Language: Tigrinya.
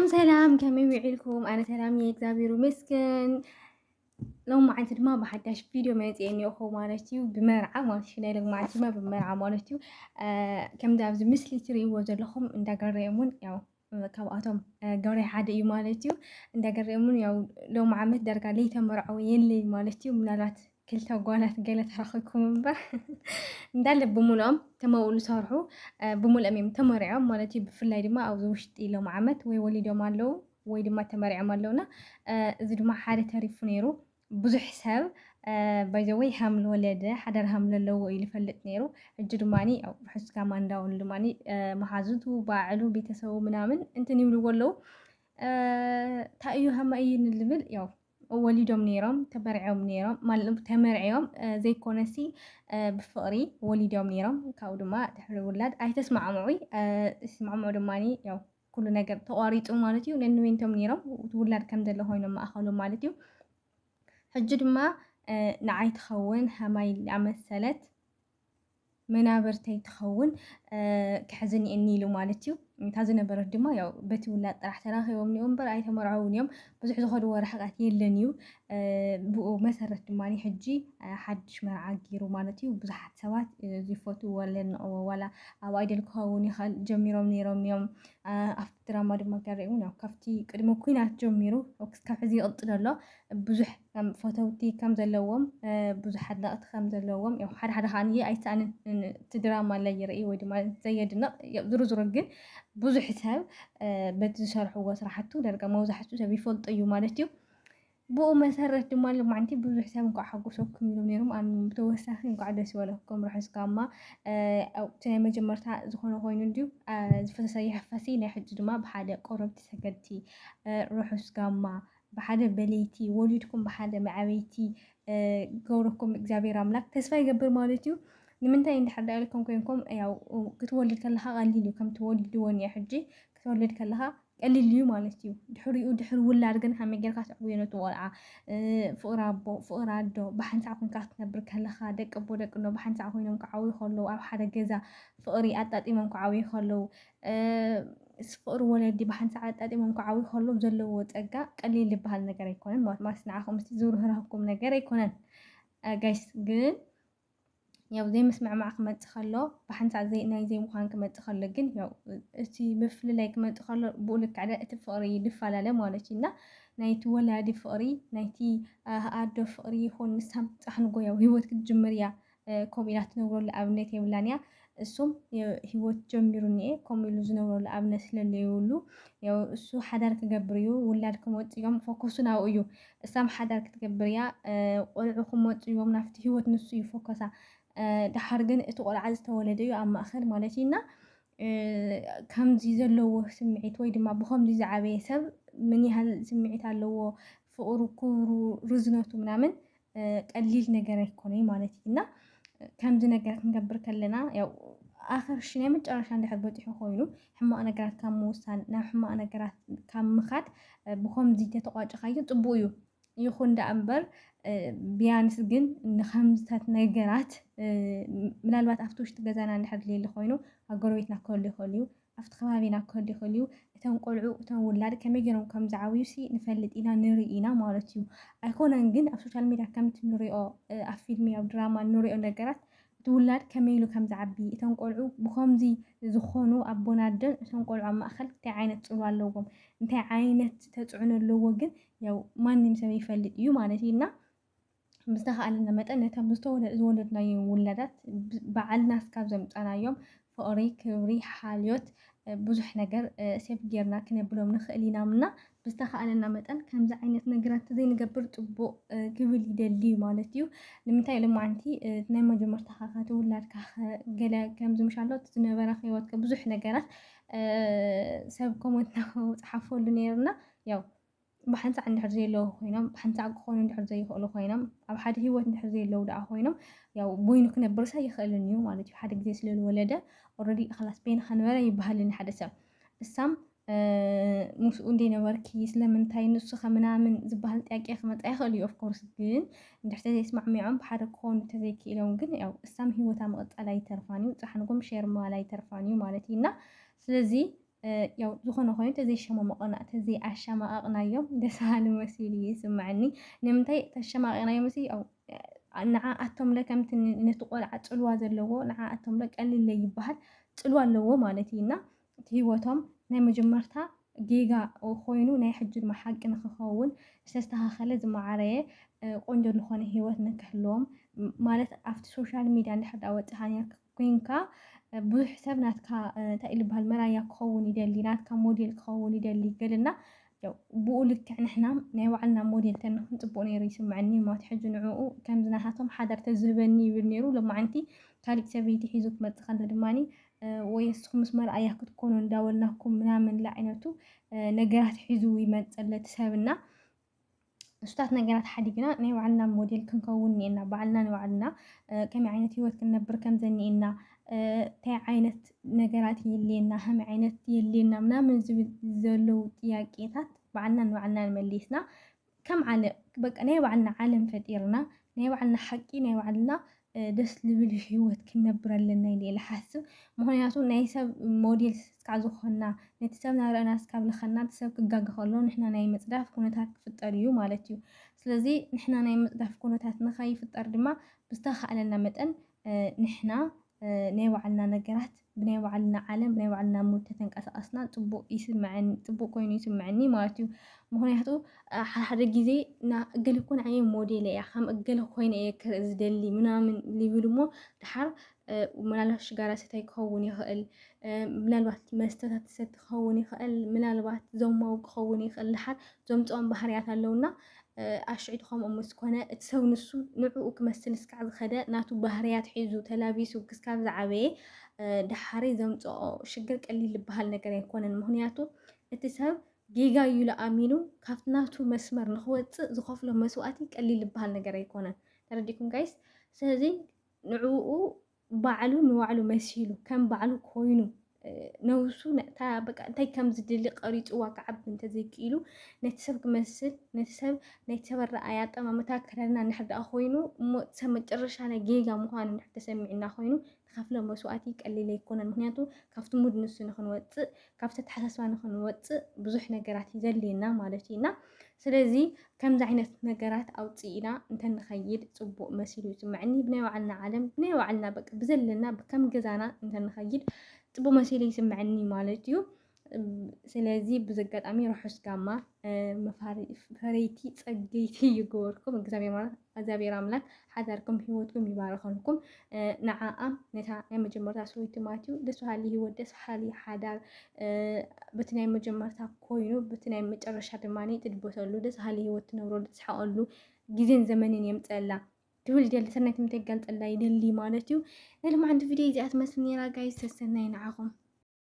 سلام كمي وعيلكم أنا سلامي إكزابيرو مسكن لو ما عندي ما بحداش فيديو من يعني أخو مالتي بمرعى مالتي نايلك ما عندي ما بمرعى مالتي كم دابز مثلي تري وجد لهم إن دقريمون ياو كواتهم قوري حدا مالتي إن دقريمون ياو لو ما عملت درجة لي تمرعوا يلي مالتي ومنالات كلتا قالت رخكم بح እንዳለ ብሙሉኦም ተመውሉ ሰርሑ ብሙሉኦም እዮም ተመሪዖም ማለት እዩ ብፍላይ ድማ ኣብዚ ውሽጢ ኢሎም ዓመት ወይ ወሊዶም ኣለዉ ወይ ድማ ተመሪዖም ኣለውና እዚ ድማ ሓደ ተሪፉ ነይሩ ብዙሕ ሰብ ባይዘወይ ሃምል ወለደ ሓደር ሃምል ኣለዎ ኢሉ ይፈልጥ ነይሩ እጅ ድማኒ ኣብ ሕስካ ማንዳውን ድማኒ መሓዙቱ ባዕሉ ቤተሰቡ ምናምን እንትን ይብልዎ ኣለዉ ታእዩ ሃማ እዩ ንልብል ያው ወሊዶም ነይሮም ተበርዖም ነይሮም ማለት ተመርዒዮም ዘይኮነሲ ብፍቕሪ ወሊዶም ነይሮም ካብኡ ድማ ድሕሪ ውላድ ኣይተስማዕምዑ ስማዕምዑ ድማኒ ያው ኩሉ ነገር ተቋሪፁ ማለት እዩ ነንበይንቶም ነይሮም ውላድ ከም ዘሎ ኮይኖም ማእኸሎም ማለት እዩ ሕጂ ድማ ንዓይ ትኸውን ሃማይ ኣመሰለት መናበርተይ ትኸውን ክሕዝን እኒ ኢሉ ማለት እዩ እንታ ዝነበረት ድማ ያው በቲ ውላድ ጥራሕ ተራኺቦም እኒኦም እምበር ኣይተመርዐውን እዮም ብዙሕ ዝኸድዎ ርሕቀት የለን እዩ ብኡ መሰረት ድማኒ ሕጂ ሓድሽ መርዓ ገይሩ ማለት እዩ ብዙሓት ሰባት ዝፈትዎ ለንዕዎ ዋላ ኣብ ኣይደል ክኸውን ይኽእል ጀሚሮም ነይሮም እዮም ኣብቲ ድራማ ድማ ገሪዑን ያው ካብቲ ቅድሚ ኩናት ጀሚሩ ክሳብ ሕዚ ይቕፅል ኣሎ ብዙሕ ፎቶውቲ ከም ዘለዎም ብዙሕ ኣድነቕቲ ከም ዘለዎም ያው ሓደ ሓደ ከዓንየ ኣይሰኣንን እቲ ድራማ ላይ ይርኢ ወይ ድማ ዘየድንቕ ዝርዝሩ ግን ብዙሕ ሰብ በቲ ዝሰርሕዎ ስራሕቱ ዳርጋ መብዛሕትኡ ሰብ ይፈልጦ እዩ ማለት እዩ ብኡ መሰረት ድማ ልማዓንቲ ብዙሕ ሰብ እንኳ ሓጎሰኩም ኢሎም ነይሮም ኣነ ብተወሳኺ እንኳ ደስ ይበለኩም ርሕስካማ እቲ ናይ መጀመርታ ዝኾነ ኮይኑ እንድዩ ዝፈሰሰ ይሕፈሲ ናይ ሕጂ ድማ ብሓደ ቆረብቲ ሰገድቲ ርሑስካማ ብሓደ በለይቲ ወሊድኩም ብሓደ መዓበይቲ ገብረኩም እግዚኣብሔር ኣምላክ ተስፋ ይገብር ማለት እዩ ንምንታይ እንድሕር ዳኢልኩም ኮይንኩም ያው ክትወልድ ከለኻ ቀሊል እዩ ከም ትወልድዎ እኒአ ሕጂ ክትወልድ ከለኻ ቀሊል እዩ ማለት እዩ ድሕሪኡ ድሕሪ ውላድ ግን ከመይ ጌርካ ትዕብዮ ነቲ ቆልዓ ፍቕሪ ኣቦ ፍቕሪ ኣዶ ብሓንሳዕ ኮንካ ክትነብር ከለኻ ደቂ ኣቦ ደቂ ኖ ብሓንሳዕ ኮይኖም ክዓብዩ ከለዉ ኣብ ሓደ ገዛ ፍቕሪ ኣጣጢሞም ክዓብዩ ከለዉ ፍቕሪ ወለዲ ብሓንሳዕ ኣጣጢሞም ክዓብዩ ከለዉ ዘለዎ ፀጋ ቀሊል ዝበሃል ነገር ኣይኮነን ማለት ንዓኹም እስቲ ዝውርህራኩም ነገር ኣይኮነን ጋይስ ግን ያው زي مسمع ክመጽእ ከሎ ብሓንሳዕ ናይ ዘይምዃን ክመጽእ ከሎ ግን ያው እቲ ምፍልላይ ክመጽእ ከሎ ብኡልክ ዓደ እቲ ፍቕሪ ይድፈላለ ማለት እዩ እና ናይቲ ወላዲ ፍቕሪ ናይቲ ኣዶ ፍቕሪ ይኹን ንሳም ፃሕንጎ ያው ሂወት ክትጅምር እያ ከምኡ ኢላ ትነግረሉ ኣብነት የብላን እያ እሱም ሂወት ጀሚሩ እኒአ ከምኡ ኢሉ ዝነብረሉ ኣብነት ስለለየብሉ ያው እሱ ሓዳር ክገብር እዩ ውላድ ክመፁ እዮም ፎከሱ ናብኡ እዩ እሳም ሓዳር ክትገብር እያ ቆልዑ ክመፁ እዮም ናብቲ ሂወት ንሱ እዩ ፎከሳ ድሓር ግን እቲ ቆልዓ ዝተወለደ እዩ ኣብ ማእኸል ማለት እዩና ከምዚ ዘለዎ ስምዒት ወይ ድማ ብከምዚ ዝዓበየ ሰብ ምን ያህል ስምዒት ኣለዎ ፍቕሩ ክብሩ ርዝነቱ ምናምን ቀሊል ነገር ኣይኮነይ ማለት እዩና ከምዚ ነገር ክንገብር ከለና ያው ኣኽር ናይ መጨረሻ እንድሕር በፂሑ ኮይኑ ሕማቕ ነገራት ካብ ምውሳን ናብ ሕማቕ ነገራት ካብ ምኻድ ብከምዚ ተተቋጭኻዮ ፅቡቅ እዩ ይኹን ዳ እምበር ቢያንስ ግን ንኸምዝታት ነገራት ምናልባት ኣብቲ ውሽጢ ገዛና እንድሕር ልየሊ ኮይኑ ኣብ ጎረቤትና ክህሉ ይኽእል እዩ ኣብቲ ከባቢና ክህሉ ይኽእል እዩ እቶም ቆልዑ እቶም ውላድ ከመይ ገይሮም ከም ዝዓብዩ ንፈልጥ ኢና ንርኢ ኢና ማለት እዩ ኣይኮነን ግን ኣብ ሶሻል ሚድያ ከምቲ ንሪኦ ኣብ ፊልሚ ኣብ ድራማ ንሪኦ ነገራት እቲ ውላድ ከመይ ኢሉ ከም ዝዓቢ እቶም ቆልዑ ብከምዚ ዝኾኑ ኣቦን ኣዶን እቶም ቆልዑ ኣብ ማእኸል እንታይ ዓይነት ፅልዋ ኣለዎም እንታይ ዓይነት ተፅዕኖ ኣለዎ ግን ያው ማንም ሰብ ይፈልጥ እዩ ማለት እዩና ብዝተኸኣለና መጠን ነቶም ዝወለድናዮም ውላዳት በዓልና እስካብ ዘምፀናዮም ፍቕሪ ክብሪ ሓልዮት ብዙሕ ነገር ሴፍ ጌርና ክነብሎም ንኽእል ኢና ምና ብዝተኸኣለና መጠን ከምዚ ዓይነት ነገራት ዘይንገብር ፅቡቕ ክብል ይደሊ ማለት እዩ ንምንታይ ልማዓንቲ ናይ መጀመርታኻ ትውላድካ ገለ ከምዚ ምሻሎት ዝነበረ ሂወትካ ብዙሕ ነገራት ሰብ ኮመንት ፀሓፈሉ ነይሩና ያው ብሓንሳዕ እንድሕር ዘየለዉ ኮይኖም ብሓንሳዕ ክኾኑ እንድሕር ዘይኽእሉ ኮይኖም ኣብ ሓደ ሂወት እንድሕር ዘየለዉ ደኣ ኮይኖም ያው ቦይኑ ክነብርሳ ይኽእልን እዩ ማለት እዩ ሓደ ግዜ ስለዝወለደ ኦልሬዲ ክላስ ቤን ከነበረ ይበሃልን ሓደ ሰብ እሳም ምስኡ እንዴ ነበርኪ ስለምንታይ ንሱ ከምናምን ዝበሃል ጥያቄ ክመጣ ይኽእል እዩ ኦፍኮርስ ግን እንድሕር ዘይስማዕሚዖም ብሓደ ክኾኑ ተዘይክኢሎም ግን ያው እሳም ሂወታ መቕፀል ኣይተርፋን እዩ ፃሕንጎም ሼር ማል ኣይተርፋን እዩ ማለት እዩና ስለዚ ያው ዝኾነ ኮይኑ ተዘይሸማመቕና ተዘይኣሸማቐቕናዮም ደስ በሃሊ መሲሉ ይስምዓኒ ንምንታይ ተሸማቒቕናዮ መሲ ንዓኣቶም ለ ከምቲ ነቲ ቆልዓ ፅልዋ ዘለዎ ንዓኣቶም ለ ቀሊለ ይበሃል ፅልዋ ኣለዎ ማለት እዩና እቲ ሂወቶም ናይ መጀመርታ ጌጋ ኮይኑ ናይ ሕጂ ድማ ሓቂ ንክኸውን ዝተስተኻኸለ ዝማዕረየ ቆንጆ ዝኾነ ሂወት ንክህልዎም ማለት ኣብቲ ሶሻል ሚድያ እንድሕር ዳ ወፂኻ ኮንካ ብዙሕ ሰብ ናትካ እንታይ እዩ ዝበሃል መራያ ክኸውን ይደሊ ናትካ ሞዴል ክኸውን ይደሊ ገለና ብኡ ልክዕ ንሕና ናይ ባዕልና ሞዴል ተንክንፅቡቅ ነይሩ ይስምዐኒ ማለት ሕጂ ንዕኡ ከምዚ ናታቶም ሓዳር ተዝህበኒ ይብል ነይሩ ሎማዓንቲ ካሊእ ሰበይቲ ሒዙ ክመፅእ ከሎ ድማኒ ወይ ንስኹም ምስ መርኣያ ክትኮኑ እንዳበልናኩም ምናምን ለዓይነቱ ነገራት ሒዙ ይመፀለት ሰብና እሱታት ነገራት ሓዲግና ናይ ባዕልና ሞዴል ክንከውን እኒአና ባዕልና ንባዕልና ከመይ ዓይነት ሂወት ክንነብር ከም ዘኒአና እንታይ ዓይነት ነገራት የድልየና ከመይ ዓይነት የድልየና ምናምን ዝብል ዘለው ጥያቄታት ባዕልና ንባዕልና ንመሊስና ከም ዓለም በቃ ናይ ባዕልና ዓለም ፈጢርና ናይ ባዕልና ሓቂ ናይ ባዕልና ደስ ዝብል ሂወት ክንነብር ኣለና ኢለ ዝሓስብ ምክንያቱ ናይ ሰብ ሞዴል እስካዕ ዝኾና ነቲ ሰብ ናርአና እስካብ ልኸና እቲ ሰብ ክጋገ ከሎ ንሕና ናይ መፅዳፍ ኩነታት ክፍጠር እዩ ማለት እዩ ስለዚ ንሕና ናይ መፅዳፍ ኩነታት ንኸይፍጠር ድማ ብዝተኻእለና መጠን ንሕና ናይ ባዕልና ነገራት ብናይ ባዕልና ዓለም ብናይ ባዕልና ሙድ ተንቀሳቐስና ፅቡቅ ኮይኑ ይስምዐኒ ማለት እዩ ምክንያቱ ሓደ ግዜ እገለ እኮ ንዓየ ሞዴል እያ ከም እገለ ኮይነ እየ ክርኢ ዝደሊ ምናምን ሊብል እሞ ድሓር ምናልባት ሽጋራ ሰታይ ክኸውን ይኽእል ምናልባት መስተታት ሰቲ ክኸውን ይኽእል ምናልባት ዘማዊ ክኸውን ይኽእል ድሓር ዘምፅኦም ባህርያት ኣለውና ኣሽዒቱ ከምኡ ምስ ኮነ እቲ ሰብ ንሱ ንዕኡ ክመስል እስካዕ ዝኸደ ናቱ ባህርያት ሒዙ ተላቢሱ ክስካብ ዝዓበየ ድሓሪ ዘምፅኦ ሽግር ቀሊል ዝበሃል ነገር ኣይኮነን ምክንያቱ እቲ ሰብ ጌጋ እዩ ለኣሚኑ ካብቲ ናቱ መስመር ንክወፅእ ዝኸፍሎ መስዋእቲ ቀሊል ዝበሃል ነገር ኣይኮነን ተረዲኩም ጋይስ ስለዚ ንዕኡ ባዕሉ ንባዕሉ መሲሉ ከም ባዕሉ ኮይኑ ነውሱ በቃ እንታይ ከም ዝድሊ ቀሪፅዋ ክዓቢ እንተዘይክኢሉ ነቲ ሰብ ክመስል ነቲ ሰብ ናይቲ ሰብ ኣረኣእያ ኣጠማምታ ኣከዳድና እንድሕር ደኣ ኮይኑ እሞ ሰብ መጨረሻ ናይ ጌጋ ምዃኑ እንድሕር ተሰሚዕና ኮይኑ ዝኸፍሎ መስዋእቲ ቀሊል ኣይኮነን ምክንያቱ ካብቲ ሙድ ንሱ ንክንወፅእ ካብቲ ኣተሓሳስባ ንክንወፅእ ብዙሕ ነገራት ይዘልየና ማለት እዩና ስለዚ ከምዚ ዓይነት ነገራት ኣውፅኢና እንተንኸይድ ፅቡቅ መሲሉ ይስምዐኒ ብናይ ባዕልና ዓለም ብናይ ባዕልና በቃ ብዘለና ከም ገዛና እንተንኸይድ ፅቡቅ መሲሉ ይስምዐኒ ማለት እዩ ስለዚ ብዘጋጣሚ ርሑስ ጋማ ፈረይቲ ፀገይቲ ይገበርኩም እግዚአብሔር አምላክ ሓዳርኩም ሂወትኩም ይባረኸልኩም ንዓኣ ነታ ናይ መጀመርታ ሰወይቲ ማለት እዩ ደስ በሃሊ ሂወት ደስ በሃሊ ሓዳር በቲ ናይ መጀመርታ ኮይኑ በቲ ናይ መጨረሻ ድማኒ ትድበሰሉ ደስ በሃሊ ሂወት ትነብረሉ ትስሓቀሉ ግዜን ዘመንን የምፀላ ትብል ደሊ ሰናይ ትምተይ ገልፀላ ይደሊ ማለት እዩ ናይ ሎማዓንቲ ቪድዮ እዚኣ ትመስል ነይራ ጋይስ ተሰናይ ንዓኹም